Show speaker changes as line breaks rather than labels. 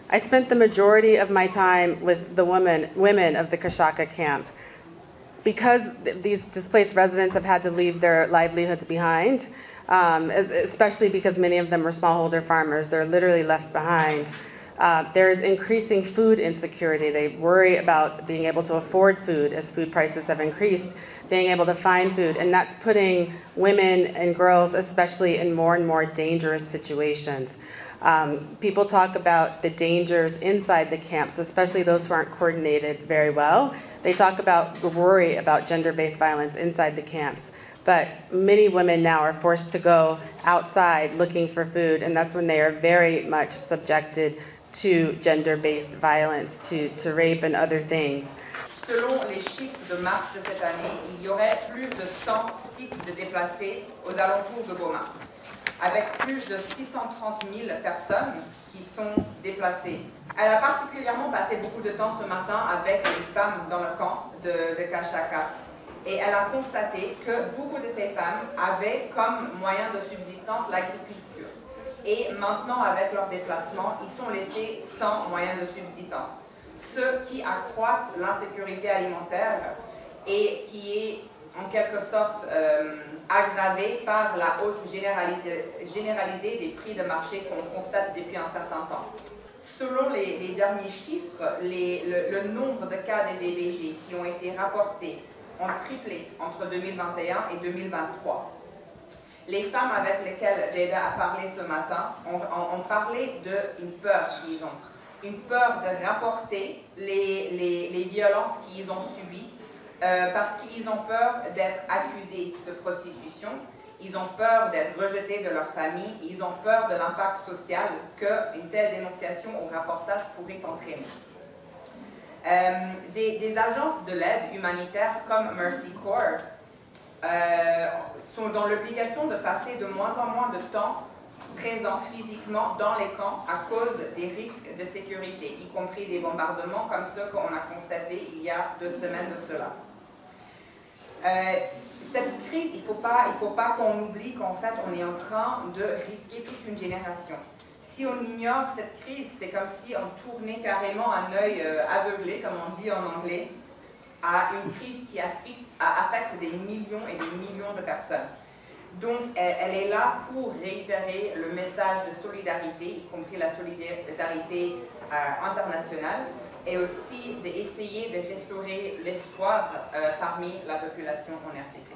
I spent the majority of my time with the women of the Kashaka camp. Because these displaced residents have had to leave their livelihoods behind, especially because many of them are smallholder farmers, they're literally left behind. There is increasing food insecurity. They worry about being able to afford food as food prices have increased, being able to find food, and that's putting women and girls especially in more and more dangerous situations. People talk about the dangers inside the camps, especially those who aren't coordinated very well. They talk about the worry about gender-based violence inside the camps. But many women now are forced to go outside looking for food, and that's when they are very much subjected to gender-based violence, to rape and other things.
Selon les chiffres de mars de cette année, il y aurait plus de 100 sites de déplacés aux alentours de Goma, avec plus de 630 000 personnes qui sont déplacées. Elle a particulièrement passé beaucoup de temps ce matin avec les femmes dans le camp de Kashaka. Et elle a constaté que beaucoup de ces femmes avaient comme moyen de subsistance l'agriculture. Et maintenant, avec leur déplacement, ils sont laissés sans moyen de subsistance. Ce qui accroît l'insécurité alimentaire et qui est en quelque sorte aggravé par la hausse généralisée des prix de marché qu'on constate depuis un certain temps. Selon les derniers chiffres, le nombre de cas de DBG qui ont été rapportés ont triplé entre 2021 et 2023. Les femmes avec lesquelles Jada a parlé ce matin ont parlé d'une peur qu'ils ont. Une peur de rapporter les violences qu'ils ont subies parce qu'ils ont peur d'être accusés de prostitution, ils ont peur d'être rejetés de leur famille, ils ont peur de l'impact social qu'une telle dénonciation ou rapportage pourrait entraîner. Des agences de l'aide humanitaire comme Mercy Corps sont dans l'obligation de passer de moins en moins de temps présents physiquement dans les camps à cause des risques de sécurité, y compris des bombardements comme ceux qu'on a constatés il y a 2 semaines de cela. Cette crise, il ne faut pas qu'on oublie qu'en fait on est en train de risquer toute une génération. Si on ignore cette crise, c'est comme si on tournait carrément un œil aveuglé, comme on dit en anglais, à une crise qui affecte des millions et des millions de personnes. Donc elle est là pour réitérer le message de solidarité, y compris la solidarité internationale, et aussi d'essayer de restaurer l'espoir parmi la population en RDC.